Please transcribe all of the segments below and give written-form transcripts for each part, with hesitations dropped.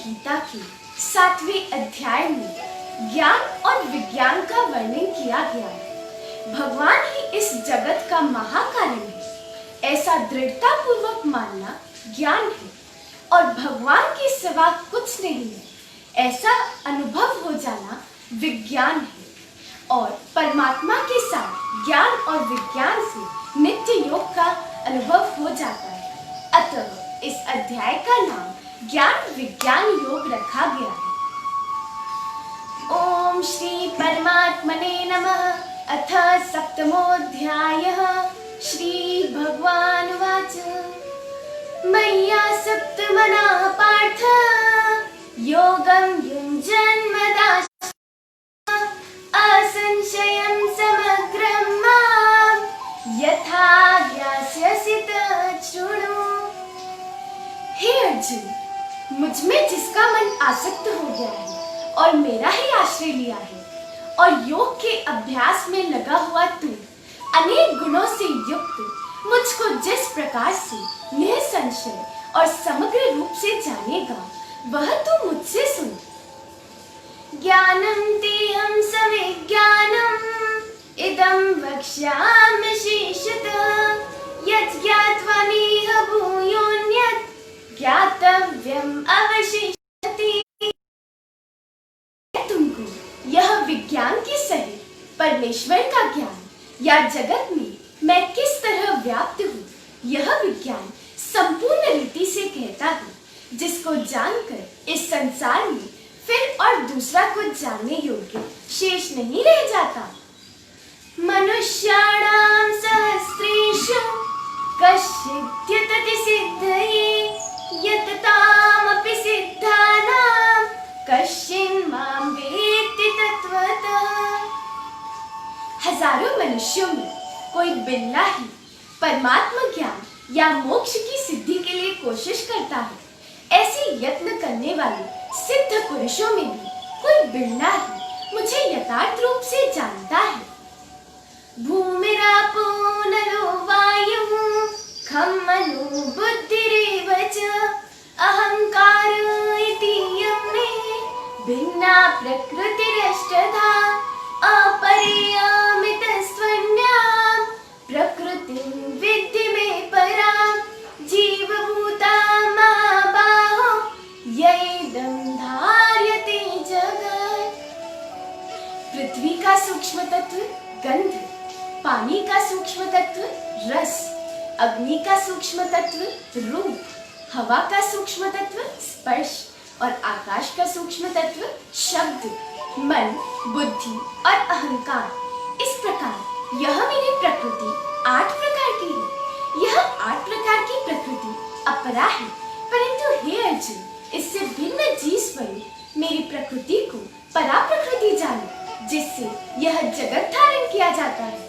गीता के 7वें अध्याय में ज्ञान और विज्ञान का वर्णन किया गया है। भगवान ही इस जगत का महाकारण है, ऐसा दृढ़ता पूर्वक मानना ज्ञान है और भगवान के सिवा कुछ नहीं है, ऐसा अनुभव हो जाना विज्ञान है। और परमात्मा के साथ ज्ञान और विज्ञान से नित्य योग का अनुभव हो जाता है। अतः इस अध्याय का नाम ज्ञान विज्ञान योग रखा गया है। ओम श्री परमात्मने नमः। अथ सप्तमोऽध्यायः। श्री भगवानुवाच मय्या सप्तमनः पार्थ योगं युञ्जन्मदाच असंशयं समग्रं मां यथा ज्ञास्यसि तच्छृणु। हे अर्जुन, मुझ में जिसका मन आसक्त हो गया है और मेरा ही आश्रय लिया है और योग के अभ्यास में लगा हुआ तू अनेक गुणों से युक्त मुझको जिस प्रकार से निसंशय और समग्र रूप से जानेगा वह तू मुझसे सुन। ज्ञानं तेहं सविज्ञानम् इदं वक्ष्यामि शेषतः यत् ज्ञात्वा नेह भूयोऽन्यत् ज्ञातव्यम् अवशिष्यते। तुमको यह विज्ञान के सहित परमेश्वर का ज्ञान या जगत में मैं किस तरह व्याप्त हूँ, यह विज्ञान संपूर्ण रीति से कहता हूँ, जिसको जानकर इस संसार में फिर और दूसरा कुछ जानने योग्य शेष नहीं रह जाता। मनुष्याणां सहस्रेषु कश्चिद्यतति सिद्धये यततामपि सिद्धानां कश्चिन् मां वेत्ति तत्त्वतः। हजारों मनुष्यों में कोई बिरला ही परमात्मा ज्ञान या मोक्ष की सिद्धि के लिए कोशिश करता है। ऐसे यत्न करने वाले सिद्ध पुरुषों में भी कोई बिरला ही मुझे यथार्थ रूप से जानता है। भूमिरापो नलो वायुः खं मनो बुद्धिरेव च अहंकार इति यं मे भिन्ना प्रकृतिरष्टधा अपरेयमितस्त्वन्यां प्रकृतिं विद्धि मे परां जीवभूता महाबाहो यैदं धार्यते जगत्। पृथ्वी का सूक्ष्म तत्व गंध, पानी का सूक्ष्म तत्व रस, अग्नि का सूक्ष्म तत्व रूप, हवा का सूक्ष्म तत्व स्पर्श और आकाश का सूक्ष्म तत्व शब्द, मन, बुद्धि और अहंकार। इस प्रकार यह मेरी प्रकृति 8 प्रकार की है। यह 8 प्रकार की प्रकृति अपरा है, परंतु हे अर्जुन, इससे भिन्न जीव स्वरूप मेरी प्रकृति को परा प्रकृति जानो, जिससे यह जगत धारण किया जाता है।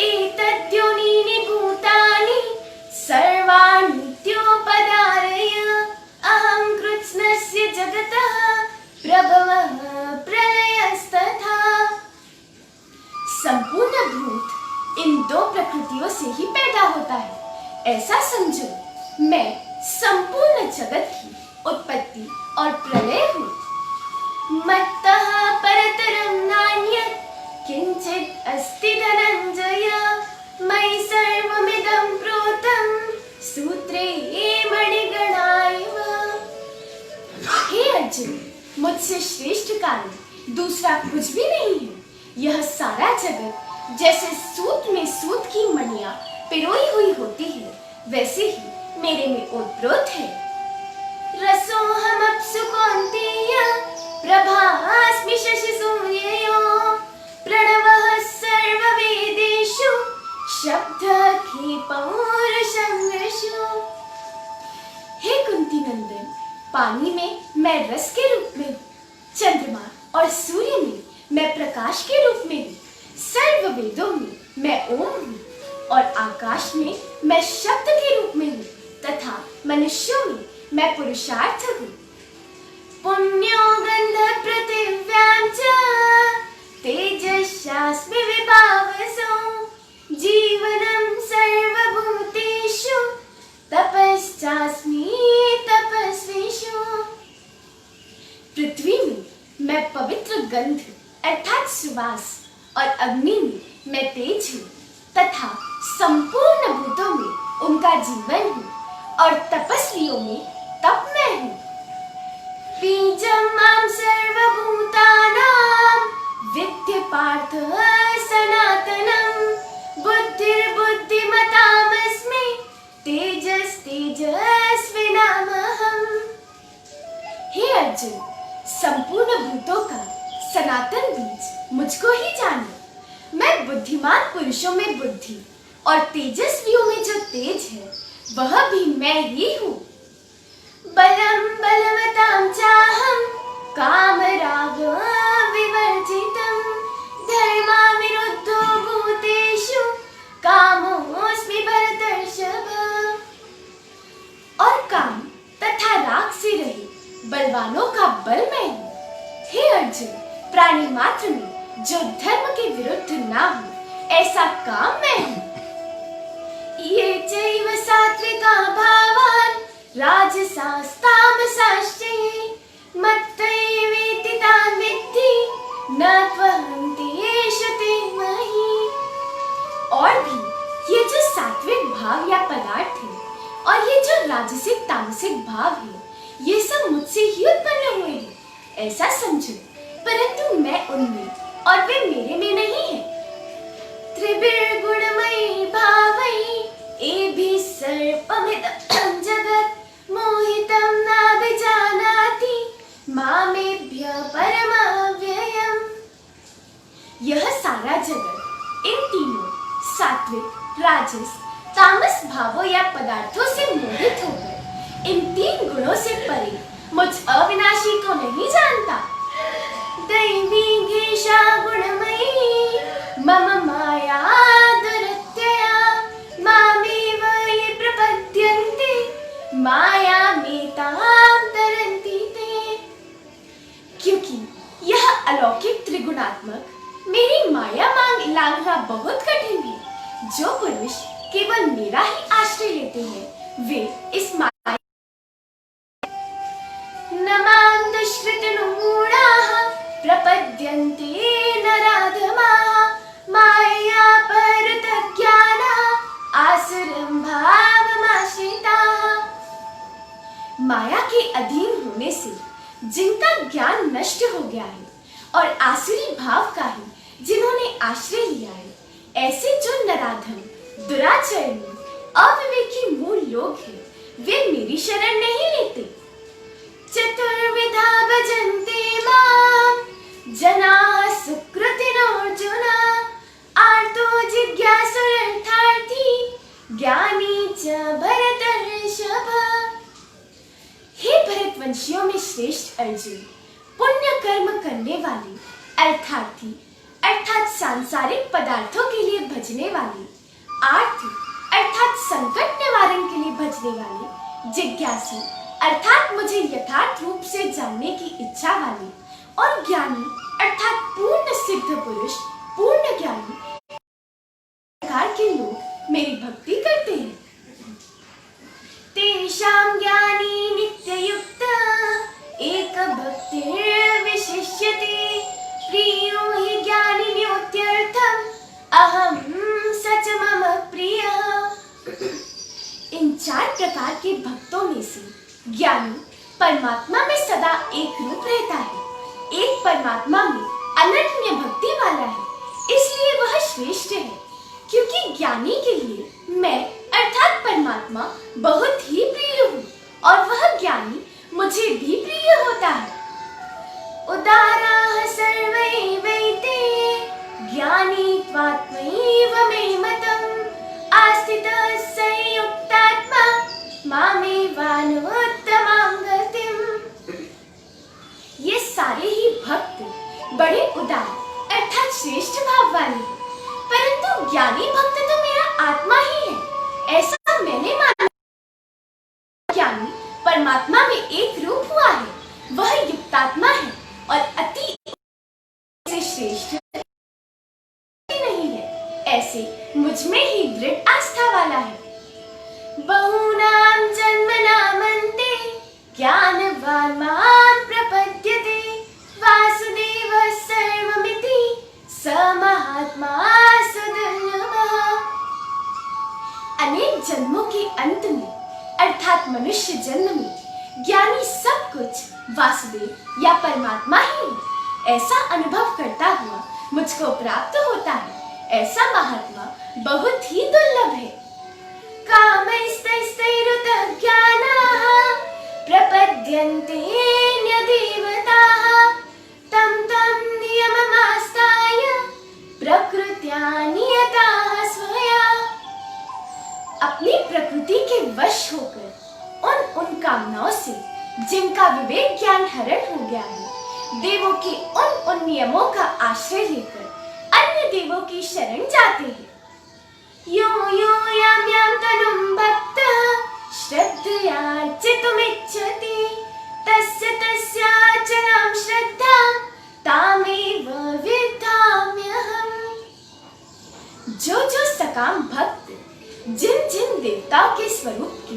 एतद्योनीनि भूतानि सर्वाणीत्योपधारय अहं कृत्स्नस्य जगतः प्रभवः प्रलयस्तथा। संपूर्ण भूत इन 2 प्रकृतियों से ही पैदा होता है। ऐसा समझो, मैं संपूर्ण जगत की उत्पत्ति और प्रलय हूँ। मत्तः परतरं नान्यत् किंचित् अस्ति धनंजय मयि सर्वमिदं प्रोतं सूत्रे मणिगणा इव। हे अर्जुन, मुझसे श्रेष्ठ कारण दूसरा कुछ भी नहीं है। यह सारा जगत जैसे सूत में सूत की मणियां पिरोई हुई होती है, वैसे ही मेरे में ओतप्रोत है। रसोऽहमप्सु कौन्तेय प्रभास्मि शशिसूर्ययोः प्रणवः सर्ववेदेषु शब्दः खे पौरुषं विशु। हे कुंती नंदन, पानी में मैं रस के रूप में हूँ, चंद्रमा और सूर्य में मैं प्रकाश के रूप में हूँ, सर्व वेदों में मैं ओम हूँ और आकाश में मैं शब्द के रूप में हूँ तथा मनुष्यों में मैं पुरुषार्थ हूँ। पुण्यो गंध पृथिव्यां च तेजस्यास्मि विभावसो जीवनं सर्वभूतेषु तपश्चास्मि तपस्विषु। गंध अर्थात सुवास और अग्नि में मैं तेज हूँ तथा संपूर्ण भूतों में उनका जीवन हूँ और तपस्वियों में तप मैं हूँ। बीजं मां सर्वभूतानां विद्धि पार्थ सनातनं बुद्धिर्बुद्धिमतामस्मि तेजस्तेजस्विनामहम्। हे अर्जुन, संपूर्ण भूतों का सनातन बीज मुझको ही जानो। मैं बुद्धिमान पुरुषों में बुद्धि और तेजस्वियों में जो तेज है वह भी मैं ही हूँ। बलं बलवतां चाहं कामराग विवर्जितं धर्माविरुद्धो भूतेषु कामोऽस्मि भरतर्षभ। और काम तथा राग से रहे बलवानों का बल मैं हूँ। हे अर्जुन, प्राणी मात्र में जो धर्म के विरुद्ध ना हो ऐसा काम मैं हूँ। ये चैव सात्विका भावान् राजसास्तामसाश्च मत्तैवेति तान् विद्धि न त्वहं तेषु ते महि। और भी ये जो सात्विक भाव या पदार्थ है और ये जो राजसिक तामसिक भाव है ये सब मुझसे ही उत्पन्न हुए हैं ऐसा समझो, परंतु मैं उनमें और वे मेरे में नहीं है। त्रिभिर्गुणमयी भावैः एभिः सर्वमिदं जगत् मोहितं नाभिजानाति मामेभ्यः परमव्ययम्। यह सारा जगत इन तीनों सात्विक, राजस, तामस भावों या पदार्थों से मोहित होकर इन तीन गुणों से परे मुझ अविनाशी को नहीं जानता। दैवी घेषा गुणमयी मम माया दुरत्यया मामेव ये प्रपद्यन्ते मायामेतां तरन्ति ते। क्योंकि यह अलौकिक त्रिगुणात्मक मेरी माया लांघना बहुत कठिन है। जो पुरुष केवल मेरा ही आश्रय लेते हैं वे इस माया न मां दुष्कृतिनुमूढाः प्रपद्यन्ते नराधमाः माययापहृतज्ञानाः आसुरं भावमाश्रिताः। माया के अधीन होने से जिनका ज्ञान नष्ट हो गया है और आसुरी भाव का ही जिन्होंने आश्रय लिया है, ऐसे जो नराधम, दुराचरणी, अविवेकी मूल लोग हैं वे मेरी शरण नहीं लेते। चतुर्विधा भजन्ते मां जनाः सुकृतिनोऽर्जुन आर्तो जिज्ञासुरर्थार्थी ज्ञानी च भरतर्षभ। हे भरतवंशियों में श्रेष्ठ अर्जुन, पुण्य कर्म करने वाले, अर्थार्थी अर्थात सांसारिक पदार्थों के लिए भजने वाले, आर्थ अर्थात संकट निवारण के लिए भजने वाले, जिज्ञासु अर्थात मुझे यथार्थ रूप से जानने की इच्छा वाले और ज्ञानी अर्थात पूर्ण सिद्ध पुरुष, पूर्ण ज्ञानी प्रकार के लोग मेरी भक्ति करते हैं। तेषां ज्ञानी नित्ययुक्त एक भक्तिर्विशिष्यते प्रियो हि ज्ञानिन्योत्यर्थम् अहं स च मम प्रियः। इन चार प्रकार के भक्तों में से ज्ञानी परमात्मा में सदा एक रूप रहता है, एक परमात्मा में अनन्य भक्ति वाला है, इसलिए वह श्रेष्ठ है। क्योंकि ज्ञानी के लिए मैं अर्थात परमात्मा बहुत ही प्रिय हूँ और वह ज्ञानी मुझे भी प्रिय होता है। उदाराः सर्वैवैते ज्ञानी त्वात्मैव मे मतम् आस्थितः संयुक्तात्मा मामेवानुत्तमां गतिम्। ये सारे ही भक्त बड़े उदार अर्थात श्रेष्ठ भाव वाले हैं, परंतु ज्ञानी भक्त तो मेरा आत्मा ही है ऐसा मैंने माना। ज्ञानी परमात्मा में एक रूप हुआ है, वह युक्तात्मा है और अति से श्रेष्ठ नहीं है, ऐसे मुझ में ही दृढ़ आस्था वाला है। बहूनां जन्मनामन्ते ज्ञानवान् मां प्रपद्यते वासुदेवः स जन्मों के अंत में अर्थात मनुष्य जन्म में ज्ञानी सब कुछ वासुदेव या परमात्मा ही है, ऐसा अनुभव करता हुआ मुझको प्राप्त होता है। ऐसा महात्मा बहुत ही दुर्लभ है। कामैस्तैस्तैरुत ज्ञानाः प्रपद्यन्ते न्यदेवताः तं तं नियममास्ताय प्रकृत्या नियताः स्वया। अपनी प्रकृति के वश होकर उन कामनाओं से जिनका विवेक ज्ञान हरण हो गया है, देवों के उन नियमों का आश्रय लेकर अन्य देवों की शरण जाते हैं। यो यो यां यां तनुं भक्तः श्रद्धयार्चितुमिच्छति तस्य तस्यार्चनां श्रद्धां तामेव विद्याम्यहम्। जो सकाम भक्त जिन जिन देवताओं के स्वरूप की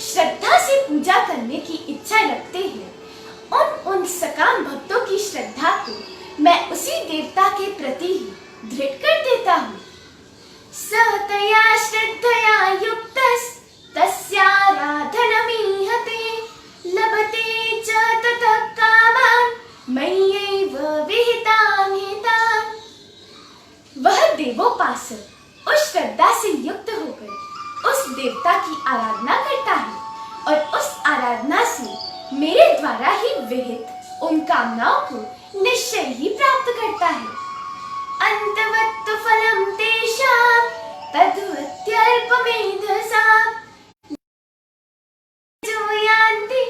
श्रद्धा से पूजा करने की इच्छा रखते हैं, उन सकाम भक्तों की श्रद्धा को मैं उसी देवता के प्रति ही दृढ़ कर देता हूँ। सतया श्रद्धया युक्तस्तस्याराधनमीहते लभते च ततः कामान् मय्यैव विहितान् हितान्। वह देवोपासक उस श्रद्धा से युक्त होकर उस देवता की आराधना करता है और उस आराधना से मेरे द्वारा ही विहित उन कामनाओं को निश्चय ही प्राप्त करता है। अंतवत्तु फलं तेषां तद्वत्यल्पमेधसाम् जो यान्ति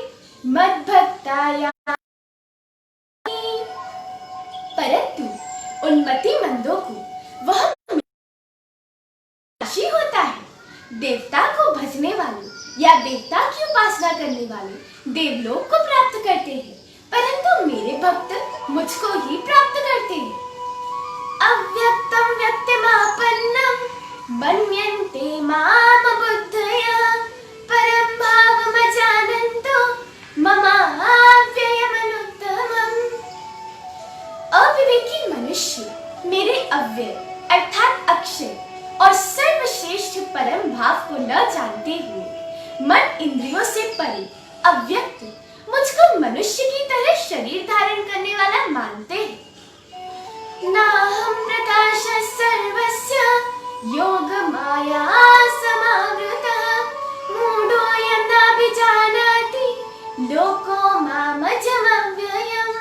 मद्भक्ता यान्ति। परंतु उन्मति मंदों को वह राशि होता है। देवता को भजने वाले या देवता की उपासना करने वाले देवलोक को प्राप्त करते हैं, परंतु मेरे भक्त मुझको ही प्राप्त करते हैं। अव्यक्तं व्यक्तिमापन्नं मन्यन्ते माम बुद्धया परं भावमजानन्तो ममाव्ययमनुत्तमम्। अविवेकी मनुष्य मेरे अव्यय अर्थात अक्षय और सर्वश्रेष्ठ परम भाव को न जानते हुए मन इंद्रियों से परे अव्यक्त मुझको मनुष्य की तरह शरीर धारण करने वाला मानते हैं। नाहं प्रकाशः सर्वस्य योगमाया समावृतः मूढोऽयं नाभिजानाति लोको मामजमव्ययम्।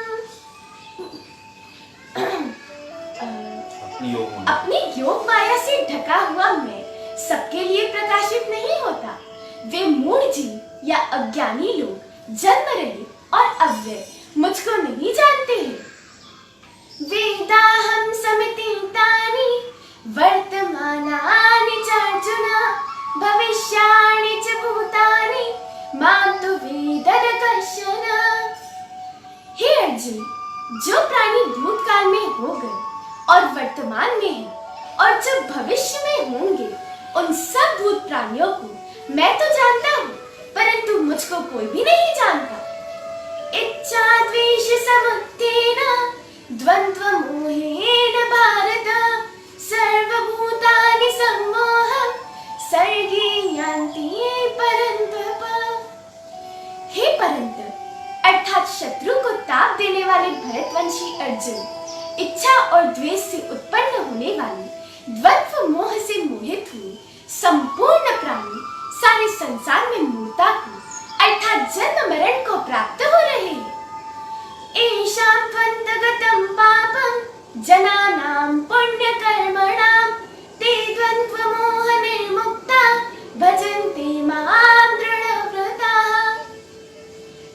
अपनी योग माया से ढका हुआ मैं सबके लिए प्रकाशित नहीं होता। वे मूढ़ जीव या अज्ञानी लोग जन्म रहित और अव्यय मुझको नहीं जानते हैं। वेदाहं समितीतानि वर्तमानानि च अर्जुन भविष्याणि च भूतानि मां तु वेद न कश्चन। हे अर्जुन, जो प्राणी भूतकाल में हो गए और वर्तमान में हैं और जो भविष्य में होंगे, उन सब भूत प्राणियों को मैं तो जानता हूँ, परंतु मुझको कोई भी नहीं जानता। इच्छा द्वेष समुत्थेन द्वन्द्व मोहेन भारत सर्वभूतानि सम्मोहं सर्गे यान्ति परन्तप। हे परन्तप अर्थात शत्रु को ताप देने वाले भरतवंशी अर्जुन, इच्छा और द्वेष से उत्पन्न होने वाले द्वंद्व मोह से मोहित हुए संपूर्ण प्राणी सारे संसार में मूर्ता को अर्थात जन्म मरण को प्राप्त हो रहे हैं। एषां द्वन्द्वगतं पापं जनानां पुण्यकर्मणां ते द्वन्द्वमोहनिर्मुक्ता भजन्ते मां दृढव्रताः।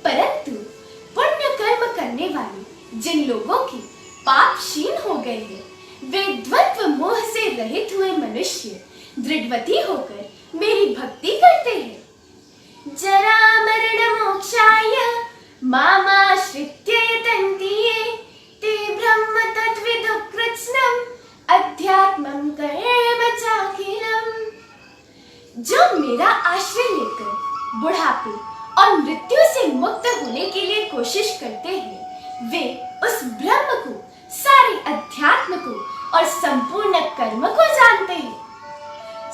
परंतु पुण्य कर्म करने वाले जिन लोगों के पाप क्षीण हो गए हैं, वे द्वंद्व मोह से रहित हुए मनुष्य दृढ़वती होकर मेरी भक्ति करते हैं। जरा मरण मोक्षाय मामाश्रित्य यतन्ति ये ते ब्रह्म तद्विदु कृत्स्नम् अध्यात्मं कर्म चाखिलम्। जो मेरा आश्रय लेकर बुढ़ापे और मृत्यु से मुक्त होने के लिए कोशिश करते हैं, वे उस ब्रह्म को, सारे अध्यात्म को और संपूर्ण कर्म को जानते हैं।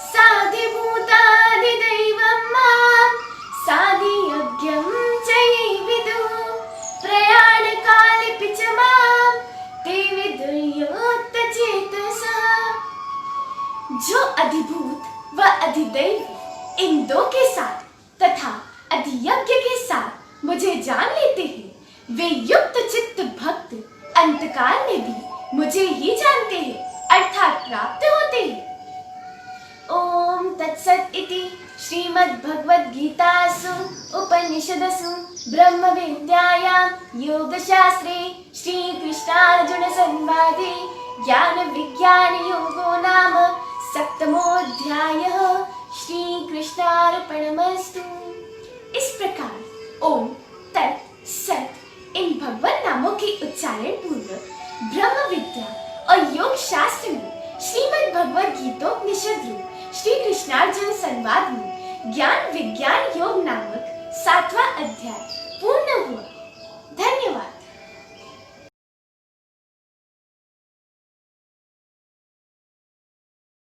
साधिभूतादि जो अधिभूत व अधिदैव इन दो के साथ तथा अधियज्ञ के साथ मुझे जान लेते हैं, वे युक्त चित्त भक्त अंतकाल में भी मुझे ही जानते हैं अर्थात प्राप्त होते हैं। ओम तत्सत इति श्रीमद्भगवद्गीतासु उपनिषदसु ब्रह्म विद्यायां योगशास्त्रे श्रीकृष्णार्जुन संवादे ज्ञान विज्ञान योगो नाम सप्तमोऽध्यायः। श्री कृष्णार्पणमस्तु। इस प्रकार ओम तत् सत इन भगवान नामों के उच्चारण पूर्वक ब्रह्म विद्या और योग शास्त्र में श्रीमद् भगवद गीतोपनिषद रूप श्री कृष्णार्जुन संवाद में ज्ञान विज्ञान योग नामक 7वां अध्याय पूर्ण हुआ।